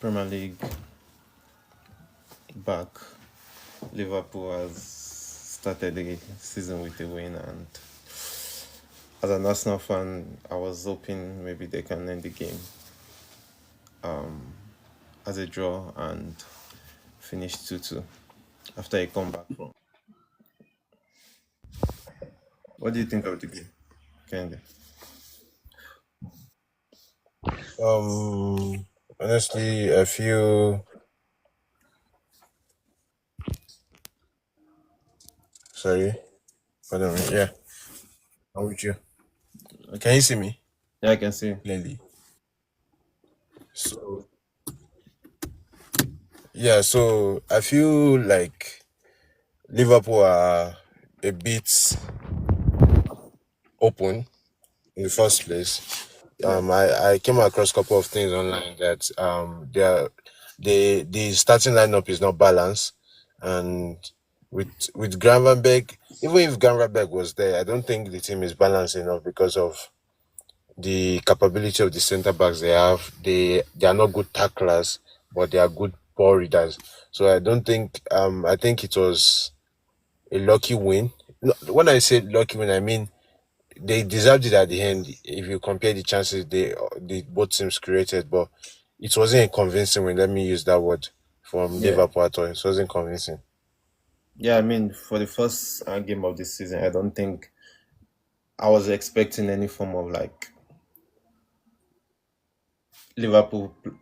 Premier League back, Liverpool has started the season with a win, and as an Arsenal fan, I was hoping maybe they can end the game as a draw and finish 2-2 after a comeback from. What do you think of the game, Kende? Um, Honestly, I feel sorry. Pardon me. Yeah, I'm with you. Can Okay. you see me Yeah, I can see. clearly? So yeah, so I feel like Liverpool are a bit open in the first place. Yeah. I came across a couple of things online that the starting lineup is not balanced, and with Gravenberg, even if Gravenberg was there, I don't think the team is balanced enough because of the capability of the centre backs they have. They are not good tacklers, but they are good ball readers. So I don't think I think it was a lucky win. No, when I say lucky win, I mean they deserved it at the end. If you compare the chances the both teams created, but it wasn't a convincing win. Let me use that word from Yeah. Liverpool at all. It wasn't convincing. Yeah, I mean, for the first game of this season, I don't think I was expecting any form of like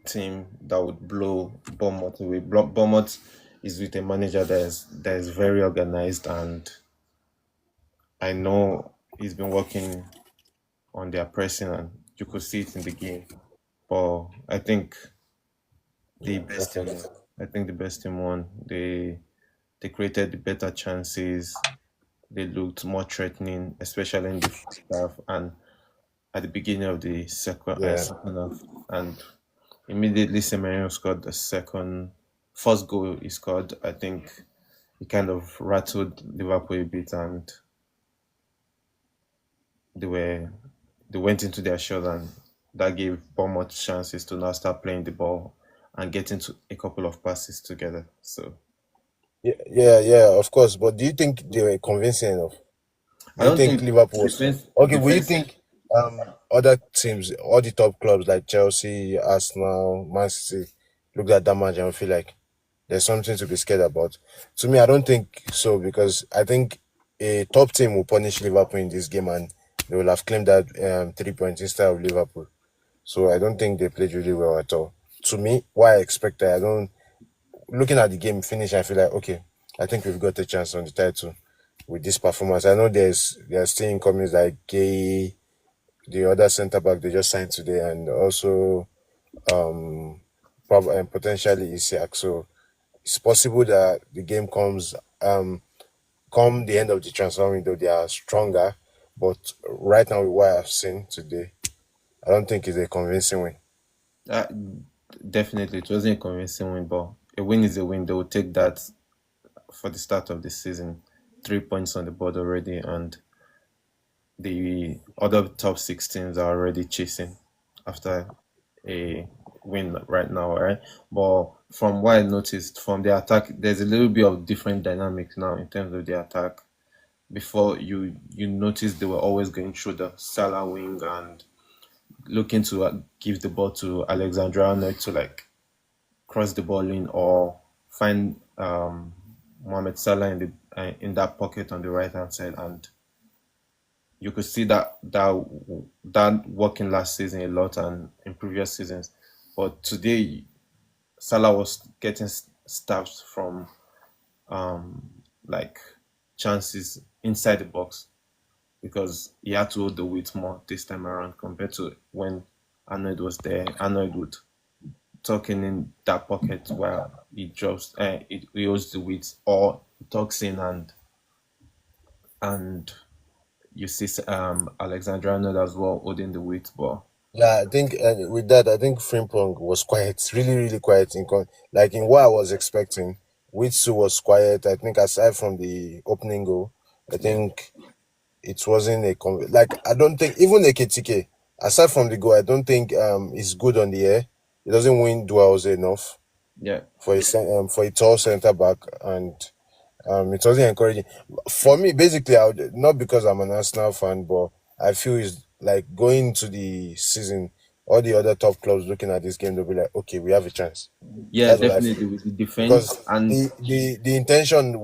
team that would blow Bournemouth away. Bournemouth is with a manager that is very organized, and I know he's been working on their pressing, and you could see it in the game. But the Yeah, best team, definitely. I think the best team won. They created the better chances. They looked more threatening, especially in the first half and at the beginning of the Yeah, second half. And immediately Semenyo scored the first goal he scored. I think he kind of rattled Liverpool a bit, and they were they went into their shot, and that gave Bournemouth chances to now start playing the ball and get into a couple of passes together. So yeah, of course. But do you think they were convincing enough? I Do you don't think think Liverpool was defense okay? Will you defense think other teams, all the top clubs like Chelsea, Arsenal, Man City, look at that match and feel like there's something to be scared about? To me, I don't think so because I think a top team will punish Liverpool in this game and they will have claimed that 3 points instead of Liverpool. So I don't think they played really well at all. To me, what I expected, I don't. Looking at the game finish, I feel like okay, I think we've got a chance on the title with this performance. I know there's still incomings like Gay, the other centre back they just signed today, and also probably and potentially Isiak. So it's possible that the game comes come the end of the transfer window they are stronger. But right now, with what I've seen today, I don't think it's a convincing win. uh, definitely it wasn't a convincing win, but a win is a win. They will take that for the start of the season. 3 points on the board already, and the other top six teams are already chasing after a win right now, right? But from what I noticed from the attack, there's a little bit of different dynamics now in terms of the attack. Before you notice they were always going through the Salah wing and looking to give the ball to Alexander Arnold to like cross the ball in or find Mohamed Salah in that pocket on the right hand side, and you could see that working last season a lot and in previous seasons. But today, Salah was getting stabbed from like chances inside the box because he had to hold the weight more this time around compared to when Arnold was there. Arnold would tucking in that pocket where he drops, he holds the weight, or he tucks in and you see Alexander Arnold as well holding the weight, but Yeah, I think with that, I think Frimpong was quiet, really quiet like in what I was expecting. Witsu was quiet. I think aside from the opening goal, I yeah, think it wasn't like I don't think even Eketike, aside from the goal, I don't think he's good on the air. he doesn't win duels enough Yeah, for a tall center back, and it wasn't encouraging for me. Basically, not because I'm an Arsenal fan, but I feel it's like going to the season. All the other top clubs looking at this game, they'll be like, okay, we have a chance. yeah, That's what I definitely feel with the defense because and the intention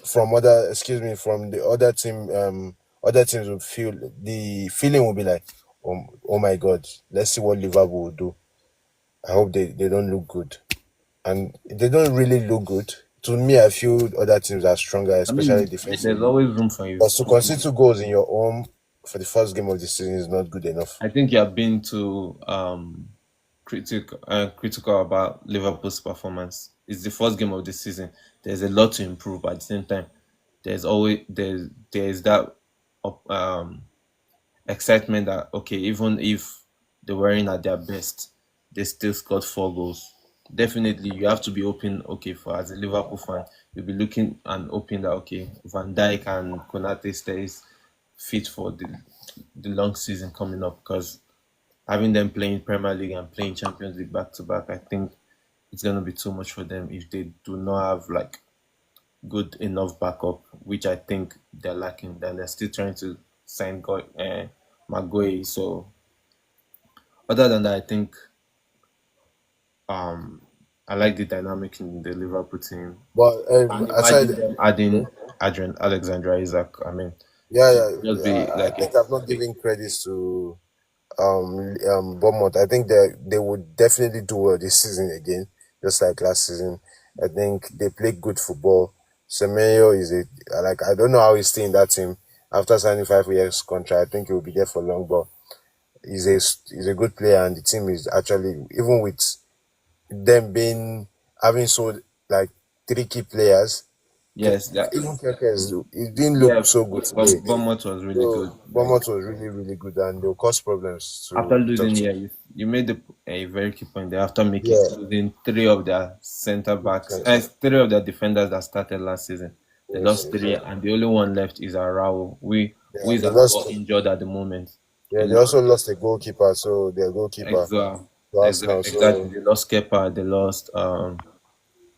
from other excuse me from the other team other teams would feel the feeling will be like, oh my god, let's see what Liverpool will do. I hope they don't look good, and they don't really look good. To me, I feel other teams are stronger, I especially mean, there's defensively. always room for But you. to concede 2 goals in your home for the first game of the season is not good enough. I think you have been too critical about Liverpool's performance. It's the first game of the season. There's a lot to improve, but at the same time, there's that um excitement that okay, even if they weren't at their best, they still scored 4 goals. Definitely, you have to be open. Okay, for as a Liverpool fan, you'll be looking and hoping that okay, Van Dijk and Konate stays fit for the long season coming up because having them playing Premier League and playing Champions League back to back, I think it's gonna be too much for them if they do not have like good enough backup, which I think they're lacking. Then they're still trying to sign Maguire. So other than that, I think um I like the dynamic in the Liverpool team. But And aside, imagine them adding Adrian Alexandra Isaac. I mean, yeah, it yeah, will just be I like a think I've not given credits to Bournemouth. I think they would definitely do well this season again, just like last season. I think they play good football. Semenyo is a like I don't know how he's still in that team after signing 5 years contract. I think he will be there for long, but he's a good player, and the team is actually even with them being having sold like 3 key players. yes, that Even Kekes, it didn't yeah, look so good but today. Bournemouth was really So good. Like Bournemouth was really, really good, and they'll cause problems after to top losing, team. yeah, you made a very key point there. After making Yeah, losing three of their center backs, so, three of their defenders that started last season, they yes, lost yes, three, and the only one left is Arao. Who yeah. is They as lost. well injured at the moment. They Yeah, they lost also lost a goalkeeper. So their goalkeeper to Arsenal. exactly. So They lost Kepa. They lost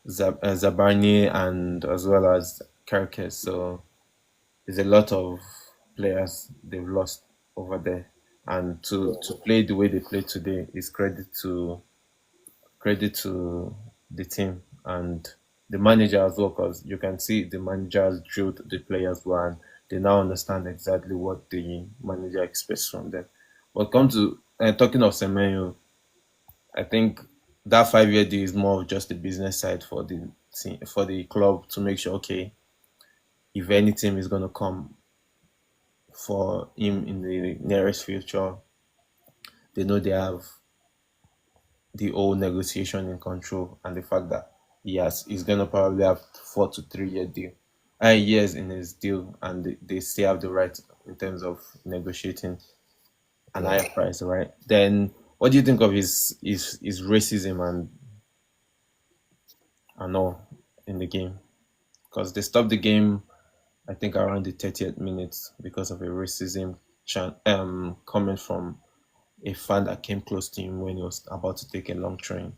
Zabarni and as well as Kerkez. So there's a lot of players they've lost over there. And to play the way they play today is credit to the team and the manager as well, because you can see the manager has drilled the players well and they now understand exactly what the manager expects from them. But come to talking of Semenyo, I think that 5 year deal is more of just the business side for the team, for the club to make sure okay, if any team is going to come for him in the nearest future, they know they have the whole negotiation in control and the fact that he's gonna probably have 4 to 3 year deal, years in his deal, and they still have the right in terms of negotiating an yeah, higher price, right? Then what do you think of his racism and all in the game? Because they stopped the game, I think around the 30th minute because of a racism comment from a fan that came close to him when he was about to take a long train.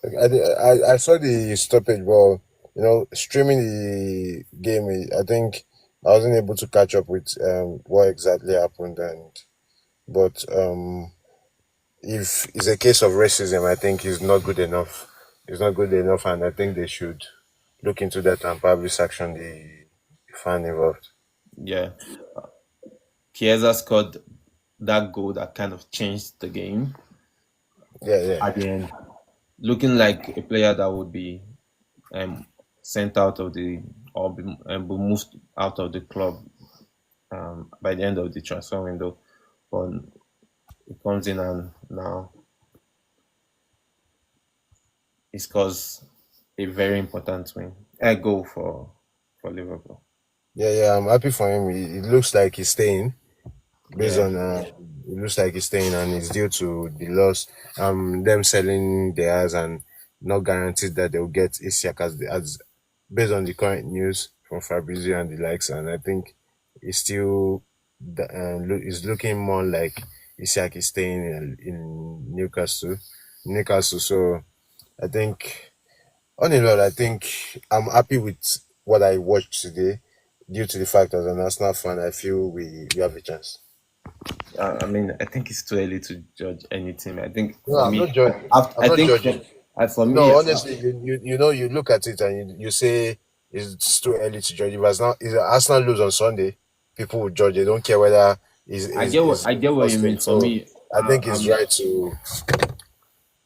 I saw the stoppage, but streaming the game, I think I wasn't able to catch up with what exactly happened. And but if it's a case of racism, I think it's not good enough. It's not good enough, and I think they should look into that and probably sanction the fan involved. Yeah, Chiesa scored that goal that kind of changed the game Yeah, yeah. at the end, looking like a player that would be um, sent out of the be moved out of the club by the end of the transfer window. But he comes in and now he scores a very important win, a goal for Liverpool. Yeah, yeah, I'm happy for him. It looks like he's staying based Yeah, on it looks like he's staying, and it's due to the loss, them selling theirs and not guaranteed that they'll get Isiak as based on the current news from Fabrizio and the likes. And I think it's still is looking more like Isiak is staying in Newcastle. So I think, on in all, I think I'm happy with what I watched today. Due to the fact that as an Arsenal fan, I feel we have a chance. I mean, I think it's too early to judge any team. I think No, for I'm me, not judging. I'm I not think judging. for me, No, honestly, you know, you look at it and you say it's too early to judge. If Arsenal lose on Sunday, people will judge. They don't care whether is I get what you first mean. game. For So me, I think it's right to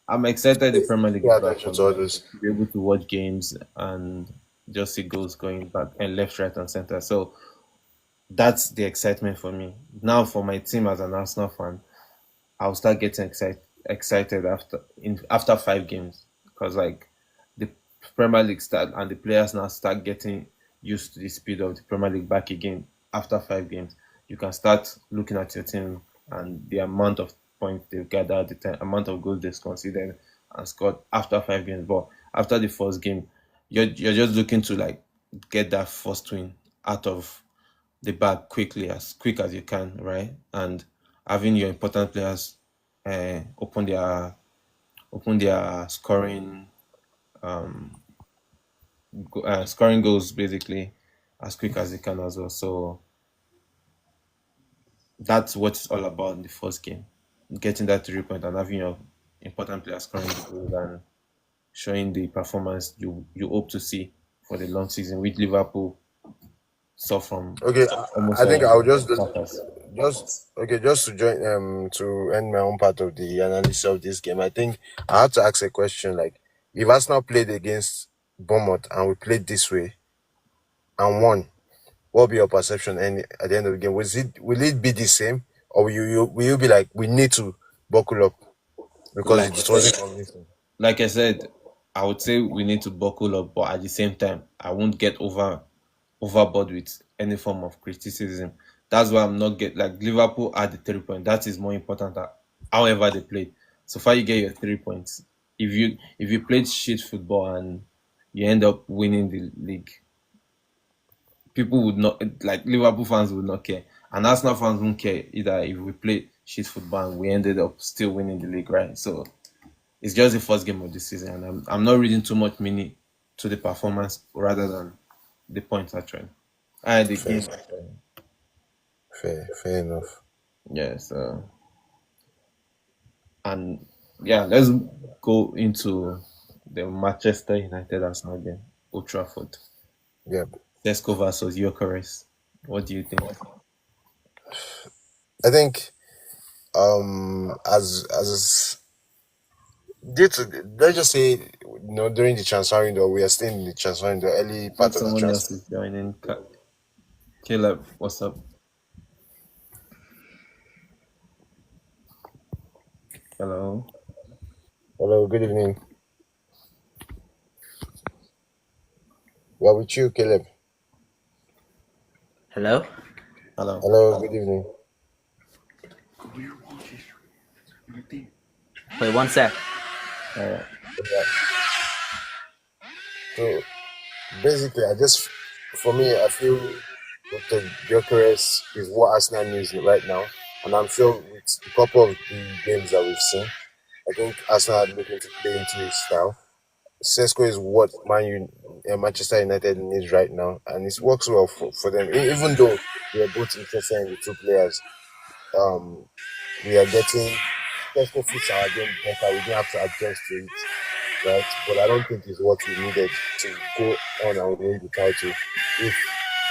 I'm excited the Premier League pay is back attention for to me. others. To be able to watch games and just see goals going back and left, right, and center. So that's the excitement for me. Now for my team as an Arsenal fan, I'll start getting excited after 5 games because like the Premier League start and the players now start getting used to the speed of the Premier League back again after 5 games. You can start looking at your team and the amount of points they've gathered, the amount of goals they've conceded and scored after 5 games. But after the first game, you're just looking to like get that first win out of the bag quickly, as quick as you can, right? And having your important players open their scoring goals basically as quick as they can as well. So that's what it's all about in the first game, getting that 3 point and having your important players scoring the goals and showing the performance you hope to see for the long season, which Liverpool saw from Okay, almost I think all I'll quarters. just to join to end my own part of the analysis of this game. I think I had to ask a question like, if Arsenal played against Bournemouth and we played this way and won, what will be your perception at the end of the game? Will it be the same, or will you be like, we need to buckle up because Like it wasn't convincing? like I said, I would say we need to buckle up, but at the same time, I won't get overboard with any form of criticism. That's why I'm not get like Liverpool at the 3 point. That is more important. However they played, so far you get your 3 points. If you played shit football and you end up winning the league, people would not like Liverpool fans would not care, and Arsenal fans won't care either if we play shit football and we ended up still winning the league, right? So it's just the first game of the season, and I'm not reading too much meaning to the performance rather than the points actually. And the Fair, game actually. fair enough. Yeah, so and yeah, let's go into the Manchester United Arsenal game, Old Trafford. Yeah, Tesco versus Gyökeres. What do you think? I think as due to, let's just say, during the transfer window, we are still in the transfer window, early I think part of the someone else transfer. is joining. Caleb, what's up? Hello, Hello, good evening. We're with you, Caleb. Hello? hello. Hello, good evening. Wait, one sec. All right. Yeah. So basically, for me, I feel Dr. Gyökeres is what Arsenal needs right now, and I'm sure with a couple of the games that we've seen, I think Arsenal are looking to play into his style. Sesko is what Manchester United needs right now, and it works well for them. Even though we are both interested in the two players, um, we are getting Sesko fits our game better. We don't have to adjust to it, right? But I don't think it's what we needed to go on and win the title if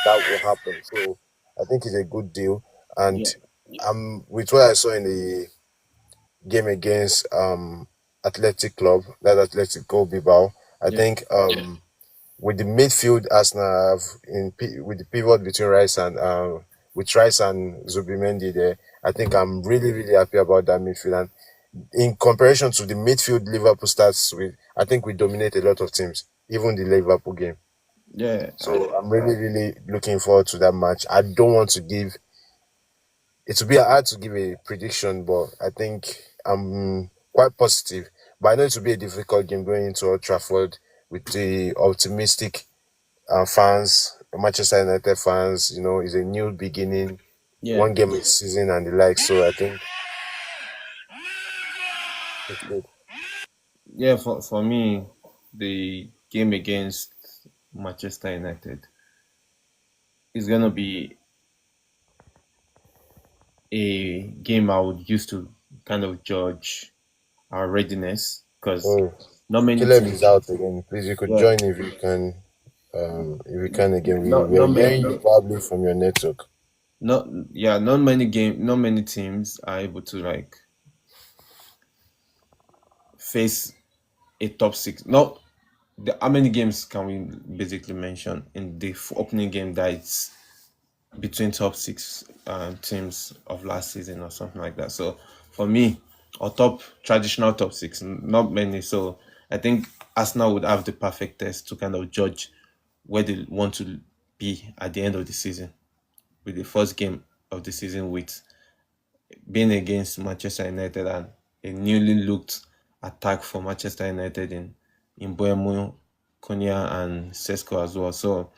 that will happen. So I think it's a good deal, and Yeah. with what I saw in the game against Athletic Club, that Atletico Bilbao, I Yeah. think with the midfield Arsenal have with the pivot between Rice and with Rice and Zubimendi there, I think I'm really really happy about that midfield. And in comparison to the midfield Liverpool starts with, I think we dominate a lot of teams, even the Liverpool game. Yeah. So I'm really really looking forward to that match. I don't want to give it will be hard to give a prediction, but I think I'm quite positive. But I know it will be a difficult game going into Old Trafford with the optimistic fans, Manchester United fans. It's a new beginning, Yeah. one game of the season and the like. So I think It's good. Yeah, for me, the game against Manchester United is gonna be a game I would use to kind of judge our readiness because Oh, not many Caleb is teams. out again. Please, you could Yeah, join if you can. If you can again, not we are not many, hearing you probably from your network. not yeah, not many teams are able to like face a top six. Not how many games can we basically mention in the opening game that it's between top six teams of last season or something like that. So for me, or top traditional top six, not many. So I think Arsenal would have the perfect test to kind of judge where they want to be at the end of the season with the first game of the season with being against Manchester United and a newly looked attack for Manchester United in Boemo, Konya and Sesko as well. So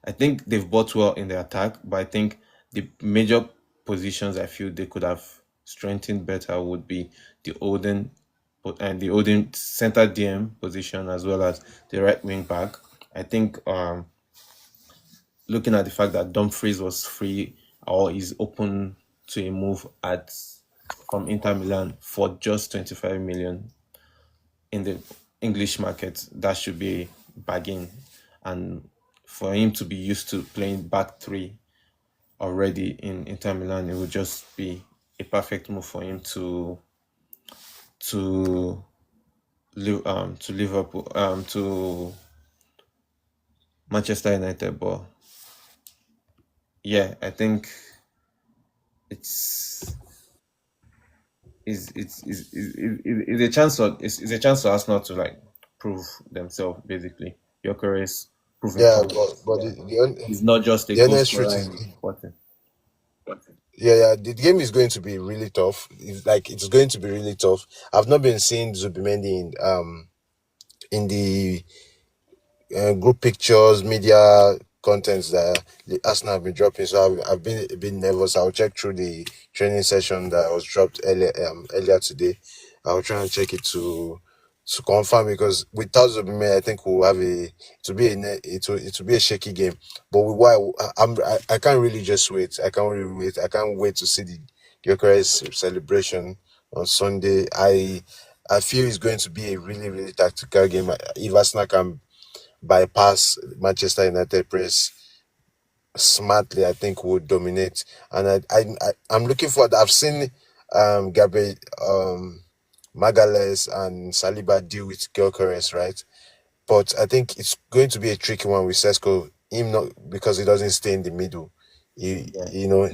I think they've bought well in the attack, but I think the major positions I feel they could have strengthened better would be the Odin and the Odin center DM position as well as the right wing back. I think looking at the fact that Dumfries was free or is open to a move at from Inter Milan for just 25 million in the English market, that should be a bargain. And for him to be used to playing back three already in Inter Milan, it would just be a perfect move for him to to Liverpool to Manchester United. But yeah, I think it's is a chance for it's a chance for Arsenal to like prove themselves basically. Gyökeres proving Yeah, point. but Yeah, he's not just a the goal honest truth scorer is, in Sporting. yeah, the game is going to be really tough. It's going to be really tough. I've not been seeing Zubimendi in the group pictures, media contents that the Arsenal have been dropping. So I've been a bit nervous. I'll check through the training session that was dropped earlier today. I'll try and check it to confirm because without Zubimendi, I think we'll have a it will be a shaky game. But with why I can't really just wait. I can't really wait. I can't wait to see the Gyökeres celebration on Sunday. I feel it's going to be a really, really tactical game. If Arsenal can bypass Manchester United press smartly, I think would dominate. And I'm looking forward. I've seen Gabriel Magalhaes and Saliba deal with Gyökeres, right? But I think it's going to be a tricky one with Sesko. Him not because he doesn't stay in the middle. He Yeah, you know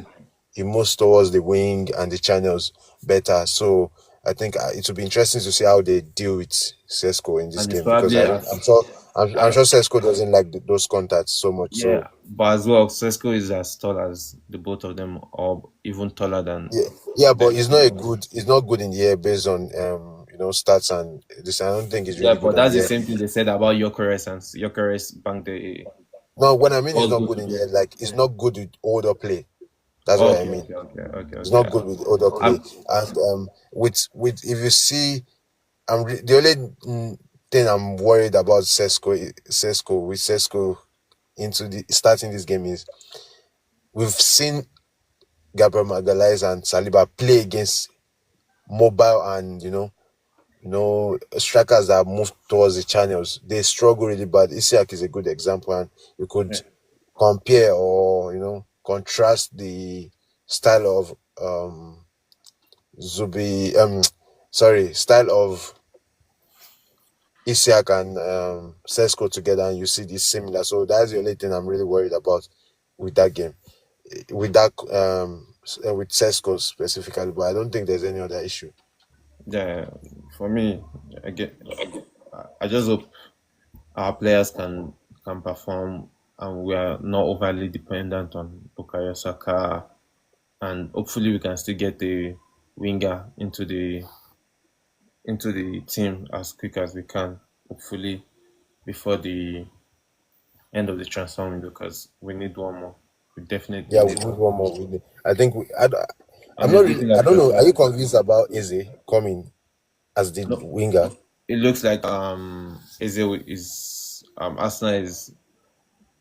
he moves towards the wing and the channels better. So I think it will be interesting to see how they deal with Sesko in this and it's game because probably I don't. I'm uh, sure Sesko doesn't like those contacts so much. So yeah, but as well, Sesko is as tall as the both of them, or even taller than yeah, yeah, but them. he's not a good. He's not good in the air based on stats and this. I don't think he's Yeah, really good but on that's the the air. same thing they said about Gyökeres and Gyökeres banked the No, what I mean is all not good good in the air. together. Like he's not good with older play. That's what I Okay, mean. He's okay. not good with older play. I'm And with if you see, the only thing I'm worried about Sesko into the starting this game is we've seen Gabriel Magalhaes and Saliba play against mobile and strikers that move towards the channels. They struggle really bad. Isiak is a good example, and you could compare or contrast the style of Zubi sorry, style of Isiak and Sesko together, and you see this similar. So that's the only thing I'm really worried about with that game, with that with Sesko specifically. But I don't think there's any other issue. yeah. For me, I get. I just hope our players can perform and we are not overly dependent on Bukayo Saka, and hopefully we can still get the winger into the team as quick as we can. Hopefully before the end of the transfer window because we need one more. We definitely Yeah, we need need one. one more. I think I'm And not it's really. looking I like don't know. Are Shaka. you convinced about Eze coming? as the No, winger. it looks like Eze is Arsenal is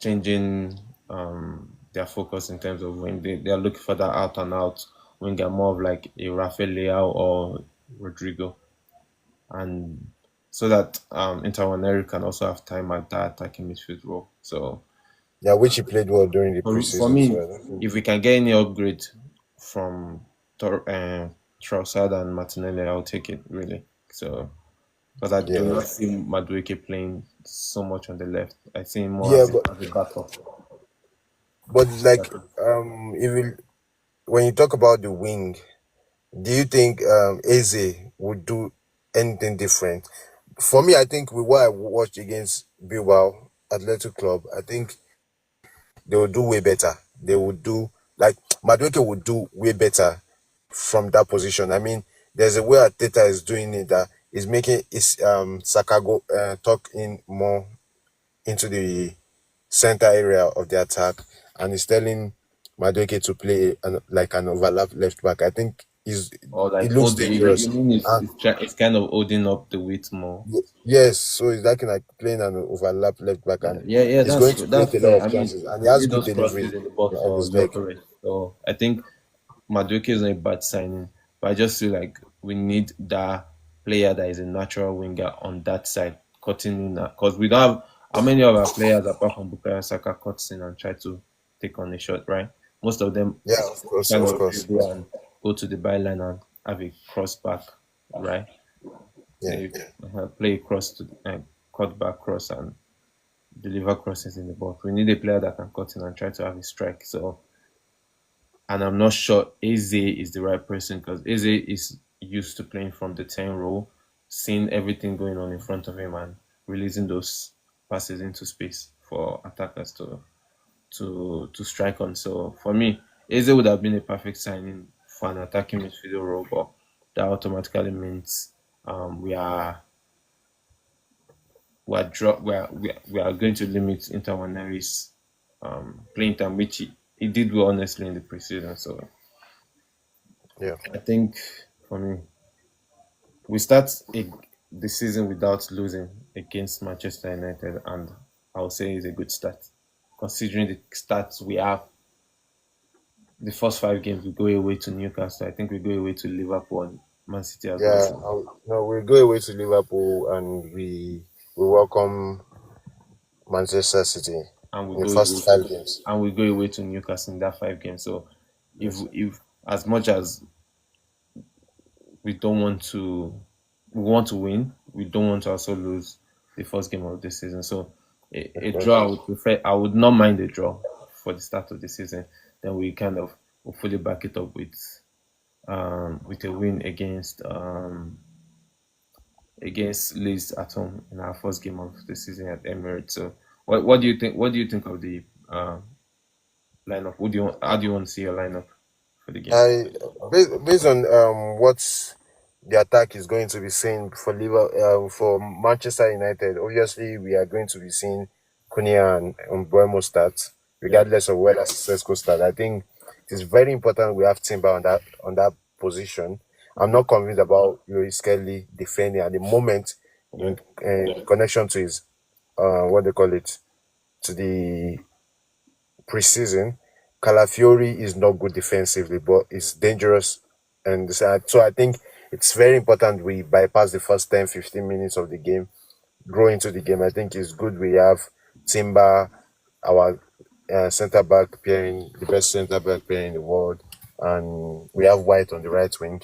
changing their focus in terms of when they are looking for that out and out winger, more of like a Rafael Leao or Rodrigo, and so that Interwaneri can also have time at that attacking midfield role. So Yeah, which he played well during the for preseason. So me, I don't think. if we can get any upgrade from Trossard and Martinelli, I'll take it really. So because I do Yeah, not see Madueke playing so much on the left. I see him more yeah, as a backup. but like if you, when you talk about the wing, do you think Eze would do anything different? For me, I think with what I watched against Bilbao Athletic Club, I think they will do way better. They would do like Madueke would do way better from that position. I mean, there's a way Ateta is doing it that is making is Saka go tuck in more into the center area of the attack, and he's telling Madueke to play like an overlap left back. I think is Or it like looks you dangerous. mean And it's kind of holding up the weight more. yes, so it's like playing an overlap left back, Yeah, and yeah, yeah. it's going to That's create a lot fair. of I mean, chances, and he we has need good those delivery crosses in the box of for his leg. Gyökeres. So I think Madueke is not a bad signing, but I just feel like we need that player that is a natural winger on that side, cutting in because we don't have how many of our players apart from Bukayo Saka cuts in and try to take on a shot, right? Most of them Yeah, of course, kind of of course. dribble and go to the byline and have a cross back, right? Yeah, They play cross to cut back cross and deliver crosses in the box. We need a player that can cut in and try to have a strike. So, and I'm not sure Eze is the right person because Eze is used to playing from the 10 role, seeing everything going on in front of him and releasing those passes into space for attackers to strike on. So for me, Eze would have been a perfect signing for an attacking midfielder role, but that automatically means we are we are going to limit Interwaneri's playing time, which he did well honestly in the preseason. So yeah, I think for me, we start the season without losing against Manchester United, and I would say it's a good start considering the stats we have. The first 5 games we go away to Newcastle. I think we go away to Liverpool and Man City as well. yeah. So No, we go away to Liverpool, and we welcome Manchester City and we in the go first away 5 games. and we go away to Newcastle in that 5 games. So Yes. if as much as we don't want to we want to win. We don't want to also lose the first game of the season. So a draw I would prefer. I would not mind a draw for the start of the season. Then we kind of hopefully back it up with a win against Leeds at home in our first game of the season at Emirates. So what do you think? What do you think of the lineup? How do you want to see your lineup for the game? I based on what the attack is going to be seeing for for Manchester United. Obviously, we are going to be seeing Cunha and Mbeumo start, Yeah. regardless of whether Sesco start. I think it is very important we have Timber on that position. I'm Mhm. not convinced about Luis Kelly defending at the moment Yeah. in connection to his what they call it, to the preseason. Calafiori is not good defensively, but is dangerous. And so I think it's very important we bypass the first 10, 15 minutes of the game, grow into the game. I think it's good we have Timber, our centre back pairing, the best centre back pairing in the world, and we have White on the right wing.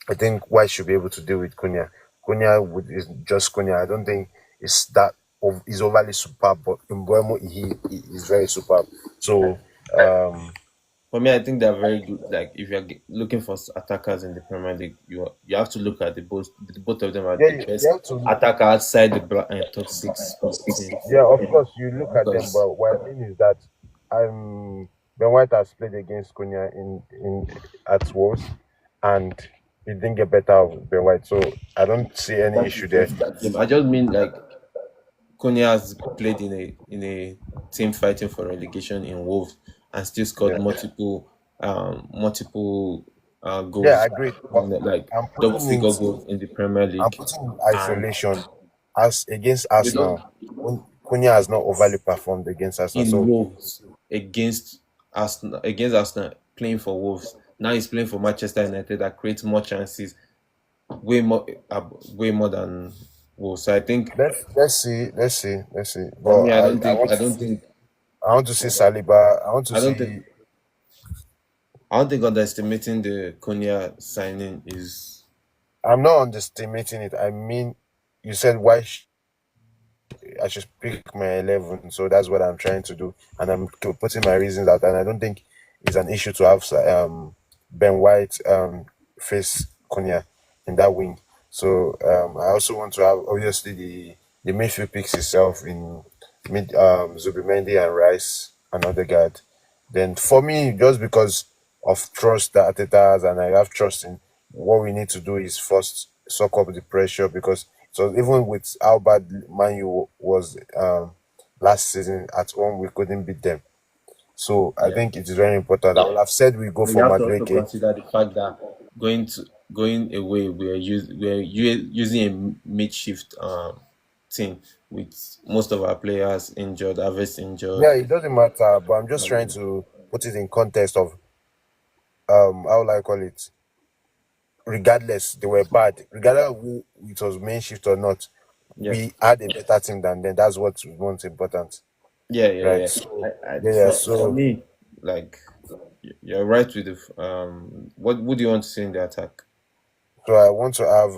I think White should be able to deal with Cunha. Is just Cunha. I don't think it's that is overly superb, but Mbuemo he is very superb. So um, For me, I think they're very good. Like if you're looking for attackers in the Premier League, you have to look at the both of them are yeah, the you best have to. attacker outside the top six teams. Yeah, of course you look at them, Because but what I mean is that Ben White has played against Cunha in at Wolves, and he didn't get better of Ben White. So I don't see any that's the issue there. first game. I just mean like Konya has played in a team fighting for relegation in Wolves and still scored Yeah, multiple Yeah, I goals, agree. But like I'm double putting figure in goals in the Premier I'm League, putting in and isolation as against we don't Arsenal. Cunha has not overly performed against Arsenal. in So Wolves against Arsenal playing for Wolves. Now he's playing for Manchester United that creates more chances, way more than Wolves. So I think let's see. for But me, I want to see Saliba. I want to I don't think see. I don't think underestimating the Konya signing is. I'm not underestimating it. I mean, you said I should pick my 11. So that's what I'm trying to do. And I'm putting my reasons out. And I don't think it's an issue to have Ben White face Cunha in that wing. So I also want to have, obviously, the midfield picks itself in Zubimendi and Rice and Odegaard. Then for me, just because of trust that Ateta has, and I have trust in what we need to do is first suck up the pressure because so even with how bad Man U was last season at home, we couldn't beat them. So I Yeah. think it is very important. I would have said we go But you for have to also Madueke. consider the fact that going to going away, using a makeshift team with most of our players injured, Harvest Yeah, injured. it doesn't matter, but I'm just trying Um, to put it in context of how will I call it? Regardless, they were bad. Regardless of who it was main shift or not, yeah, we had a better team than them. That's what's most important, right? yeah. So yeah. For So me, like you're right with the what do you want to see in the attack? So I want to have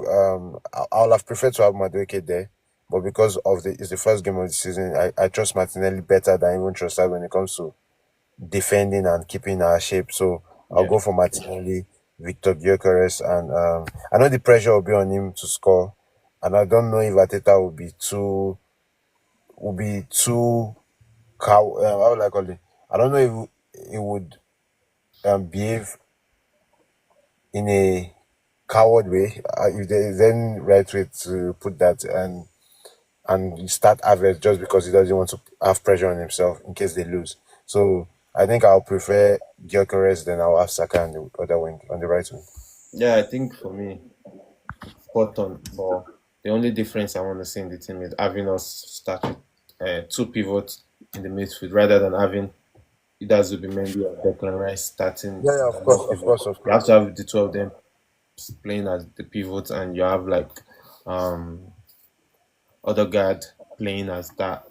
I'll have preferred to have Madueke there, but because of the it's the first game of the season, I trust Martinelli better than even Trossard when it comes to defending and keeping our shape. So I'll Yeah, go for Martinelli, Victor Gyökeres, and I know the pressure will be on him to score, and I don't know if Ateta will be too how would I call it? I don't know if he would behave in a coward way, if there is any right way to put that, and start average just because he doesn't want to have pressure on himself in case they lose. So I think I'll prefer Gyökeres than I'll have Saka on the other wing, on the right wing. yeah. I think for me, spot on. But the only difference I want to see in the team is having us start with two pivots in the midfield rather than having either Zubimendi or Declan Rice starting Yeah, yeah, as of a course, more of pivot. course, of You have course. to have the two of them playing as the pivots, and you have like um Odegaard playing as that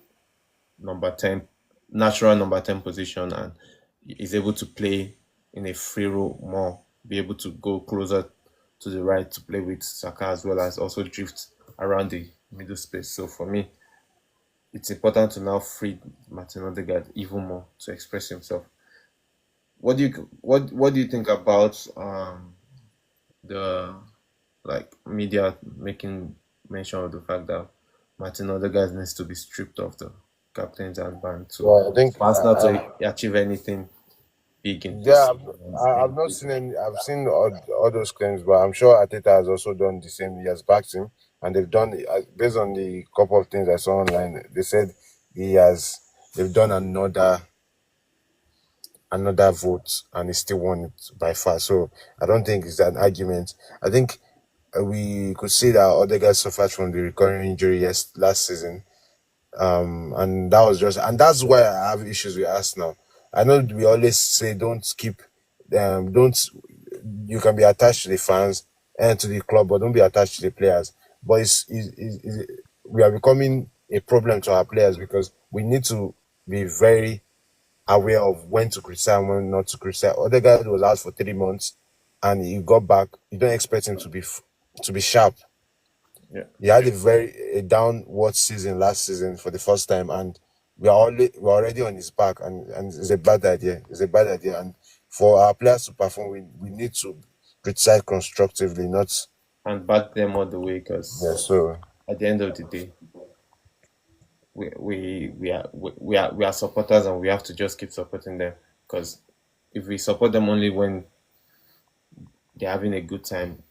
number 10, natural number 10 position, and is able to play in a free role more, be able to go closer to the right to play with Saka as well as also drift around the middle space. So for me, it's important to now free Martin Odegaard even more to express himself. What do you think about the like media making mention of the fact that Martin Odegaard needs to be stripped of the captain's armband to Well, I think for Arsenal to achieve anything big in this yeah, season and I've not seen any. I've seen all those claims, but I'm sure Ateta has also done the same. He has backed him, and they've done based on the couple of things I saw online. They said he has. They've done another vote and he still won it by far. So I don't think it's an argument. I think we could see that Odegaard suffered from the recurring injury last season, and that was just and that's why I have issues with Arsenal. I know we always say don't you can be attached to the fans and to the club, but don't be attached to the players. But we are becoming a problem to our players because we need to be very aware of when to criticize and when not to criticize. Odegaard was out for 3 months, and he got back. You don't expect him to be sharp. yeah, He had a downward season last season for the first time, and we're already on his back, and it's a bad idea. It's a bad idea, and for our players to perform, we need to criticize constructively, not and back them all the way yeah. because So at the end of the day, we are supporters and we have to just keep supporting them because if we support them only when they're having a good time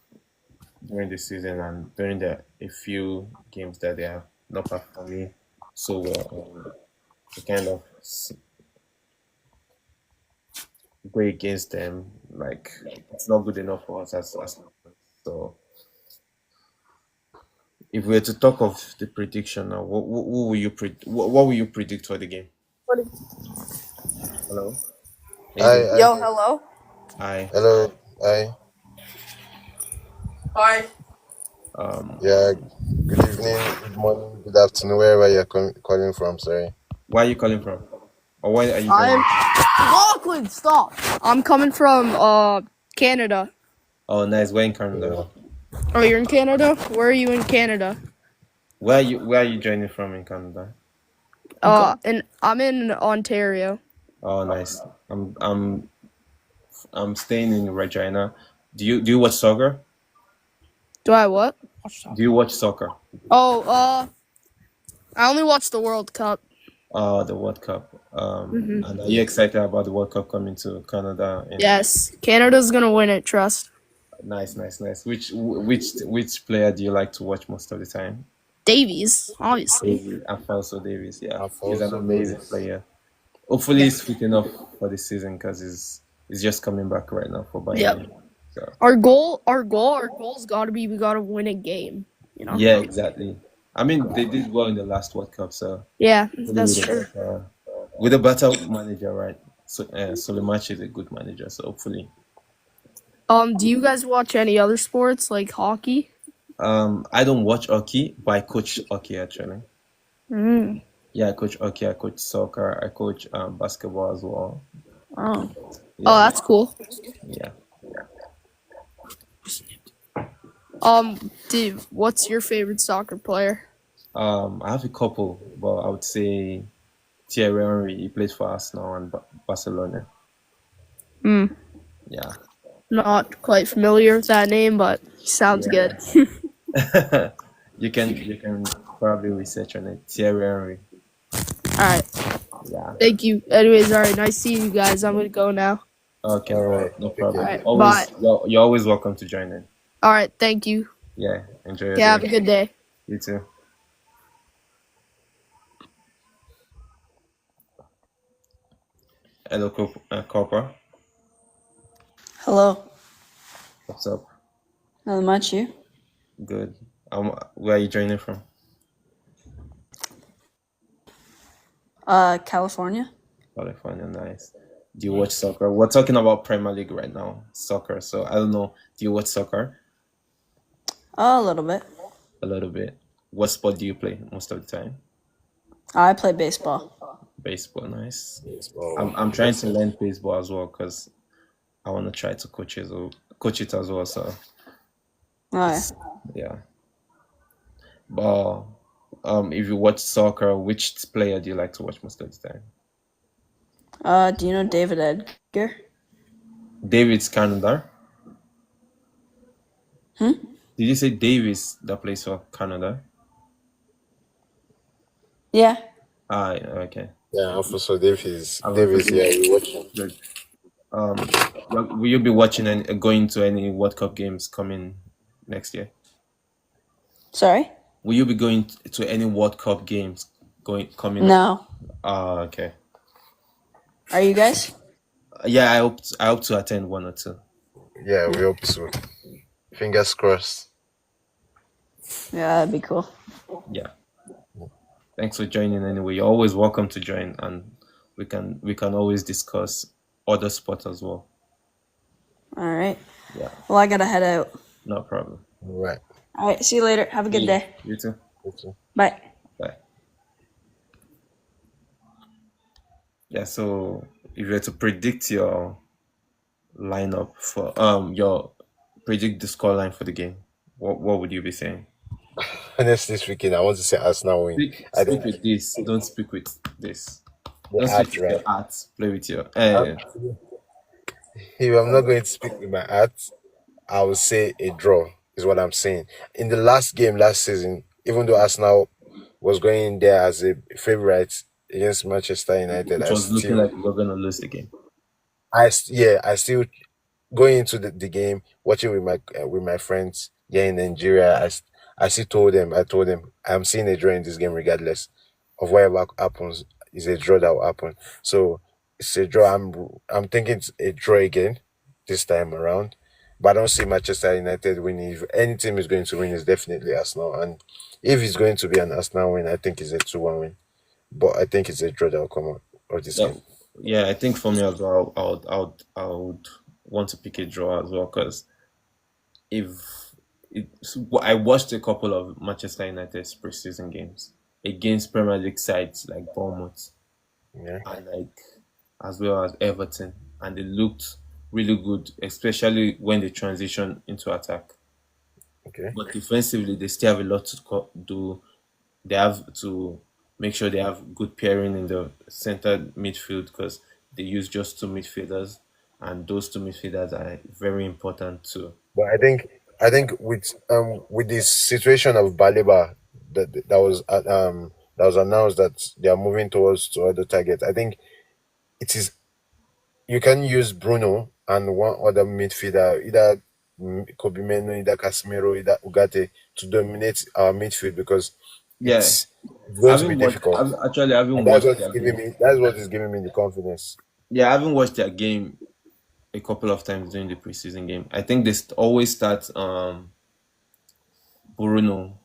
during the season and during the a few games that they are not performing so well, we kind of go against them. Like it's not good enough for us as so. If we were to talk of the prediction now, what will you what will you predict for the game? Hello, are you I, there? I, Yo, hello. Hi. hello, I, Hi. Um, yeah, good evening, good morning, good afternoon, wherever you're calling from, sorry. where are you calling from? Or why are you I'm joining? Lachlan. Stop. I'm coming from Canada. Oh, nice. We're in Canada. Yeah. Oh, you're in Canada? Where are you in Canada? Where are you joining from in Canada? And I'm in Ontario. Oh, nice. I'm staying in Regina. Do you watch soccer? Do I what? Do you watch soccer? Oh, I only watched the World Cup. The World Cup. And are you excited about the World Cup coming to Canada? In Yes, Canada's gonna win it. Trust. nice, nice, nice. Which player do you like to watch most of the time? Davies, obviously. Davis, Alfonso Davis. Yeah, he's an Alfonso amazing Davis. player. Hopefully, Yeah. he's fit enough for the season because he's just coming back right now for Bayern Yep. Munich. So Our goal's gotta be we gotta win a game. You know. yeah, exactly. I mean, they did well in the last World Cup, so Yeah, hopefully that's true. with a better manager, right? So Solimac is a good manager, so hopefully. Do you guys watch any other sports like hockey? I don't watch hockey, but I coach hockey actually. Mm. Yeah, I coach hockey, I coach soccer, I coach basketball as well. Oh. Oh, Yeah, that's cool. yeah. What's your favorite soccer player? I have a couple, but I would say Thierry Henry. He plays for Arsenal and Barcelona. Hmm. Yeah, Not quite familiar with that name, but sounds good. yeah. You can probably research on it. Thierry Henry. All right. Yeah. Thank you. Anyways, all right. Nice seeing you guys. I'm gonna go now. Okay, All right, no take All problem. care. right. Bye. You're always welcome to join in. All right. Thank you. Yeah, enjoy your Okay. Have a day. good day. You too. Hello, Copper. Hello, What's up? not much you. Good. Where are you joining from? California. California, nice. Do you watch soccer? We're talking about Premier League right now, soccer. So I don't know. Do you watch soccer? A little bit. A little bit. What sport do you play most of the time? I play baseball. Baseball, nice. Oh, I'm trying to learn baseball as well because I want to try to coach it as well. So Oh, yeah. it's yeah. But if you watch soccer, which player do you like to watch most of the time? Do you know David Edgar? David's Canada. Hmm? Did you say Davis that plays for Canada? Yeah. Ah, okay. yeah, Alfonso Davis. I was Davis, yeah, we watch him. good. Will you be watching and going to any World Cup games coming next year? Sorry. Will you be going to any World Cup games going coming? No. Ah, okay. Are you guys? Yeah, I hope to attend one or two. Yeah, we hope so. Fingers crossed. Yeah, that'd be cool. Yeah. Thanks for joining anyway. You're always welcome to join and we can always discuss other sports as well. All right. Yeah, Well, I gotta head out. no problem. All right. All right. See you later. Have a good day. You too. Okay. Bye. Bye. Yeah, so if you were to predict your lineup for your predict the scoreline for the game, what would you be saying? Honestly speaking, I want to say Arsenal win. I Speak don't with this. Don't speak with this. the Don't speak art with your right. heart. Play with your If I'm not going to speak with my heart, I will say a draw is what I'm saying. In the last game last season, even though Arsenal was going in there as a favorite against Manchester United, which was looking like we were gonna lose the game. I still going into the game, watching with my friends here in Nigeria. I still I told them I'm seeing a draw in this game regardless of whatever happens. Is a draw that will happen. So it's a draw. I'm thinking it's a draw again this time around. But I don't see Manchester United winning. If any team is going to win, it's definitely Arsenal. And if it's going to be an Arsenal win, I think it's a 2-1 win. But I think it's a draw that will come out of this Yeah, game. yeah. I think for me as well, I would want to pick a draw as well because if I watched a couple of Manchester United's preseason games against Premier League sides like Bournemouth Yeah. and like as well as Everton, and they looked really good, especially when they transition into attack. Okay. But defensively, they still have a lot to do. They have to make sure they have good pairing in the center midfield because they use just two midfielders, and those two midfielders are very important too. But I think with this situation of Baliba that was announced that they are moving towards to other targets. I think it is you can use Bruno and one other midfielder, either Kobe Meno, either Casemiro, either Ugarte, to dominate our midfield because Yeah, it's going to be difficult. I And haven't that's watched what's their giving game. me that's what is giving me the confidence. Yeah, I haven't watched their game a couple of times during the preseason game. I think they always start Bruno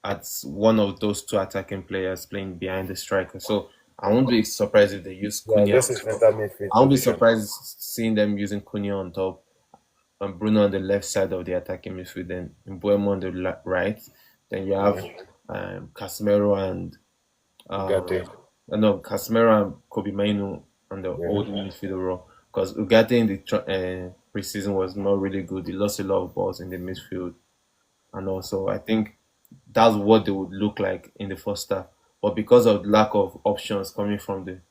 as one of those two attacking players playing behind the striker. So I won't be surprised if they use Yeah, Cunha this on is top. center midfield I won't be position. surprised seeing them using Cunha on top and Bruno on the left side of the attacking midfield, then Mbuemo on the right. Then you have Yeah. Casemiro and Ugarte. no, Casemiro and Kobe Mainu on the Yeah. old midfield role because Ugarte in the preseason was not really good. He lost a lot of balls in the midfield, and also I think that's what they would look like in the first half. But because of lack of options coming from the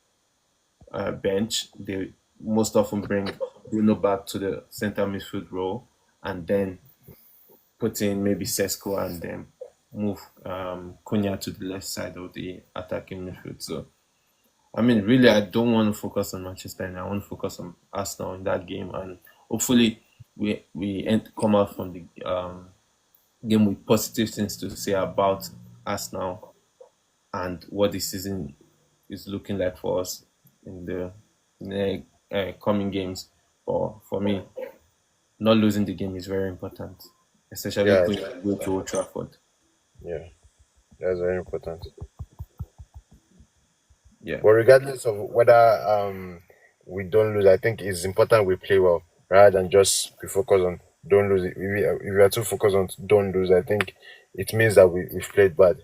bench, they most often bring Bruno back to the center midfield role and then put in maybe Sesko and then move Cunha to the left side of the attacking midfield. So, I mean, really, I don't want to focus on Manchester United. I want to focus on Arsenal in that game, and hopefully, come out from the game with positive things to say about Arsenal and what the season is looking like for us in the coming games. For me, not losing the game is very important, especially Yeah, going away to Old Trafford. yeah, that's very important. Yeah, But regardless of whether we don't lose, I think it's important we play well rather than just be focused on don't lose. If we are too focused on don't lose, I think it means that we've played bad.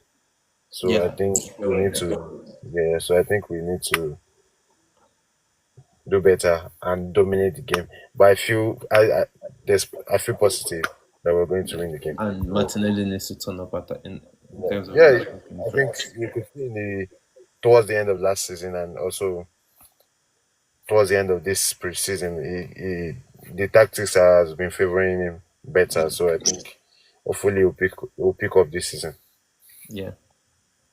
So I yeah, think we you're right need there. to, yeah. So I think we need to do better and dominate the game. But I feel positive that we're going to win the game. And Martinelli needs to turn up in terms of Yeah, attacking I think threats. you could see in the towards the end of last season and also towards the end of this preseason, the tactics has been favoring him better. So I think hopefully he'll pick up this season. Yeah,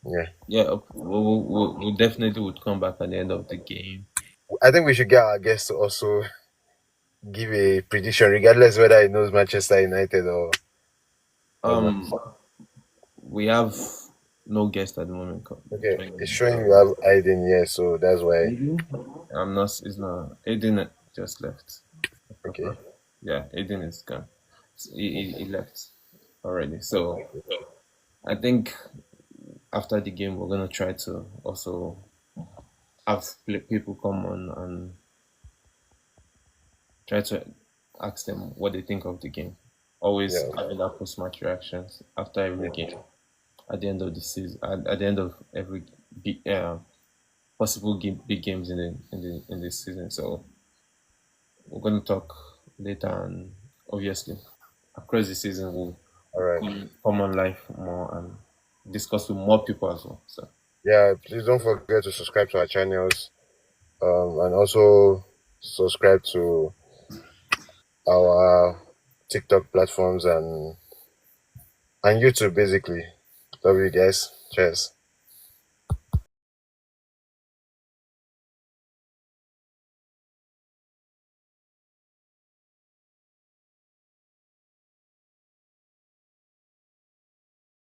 Yeah, yeah. We definitely would come back at the end of the game. I think we should get our guests to also give a prediction, regardless whether he knows Manchester United or not. Um, we have no guest at the moment Okay, it's joining. showing you have Aiden here, so that's why. Aiden? I'm not. It's not. Aiden just left. Okay, Yeah, Aiden is gone. He left already. So I think after the game, we're gonna try to also have people come on and try to ask them what they think of the game. Always yeah, having that post-match reactions after every game, at the end of the season, at the end of every big, possible big games in the season. So we're gonna talk later, and obviously across the season we'll all right. come on live more and discuss with more people as well. So Yeah, please don't forget to subscribe to our channels, and also subscribe to our TikTok platforms and YouTube basically. Love you guys. Cheers.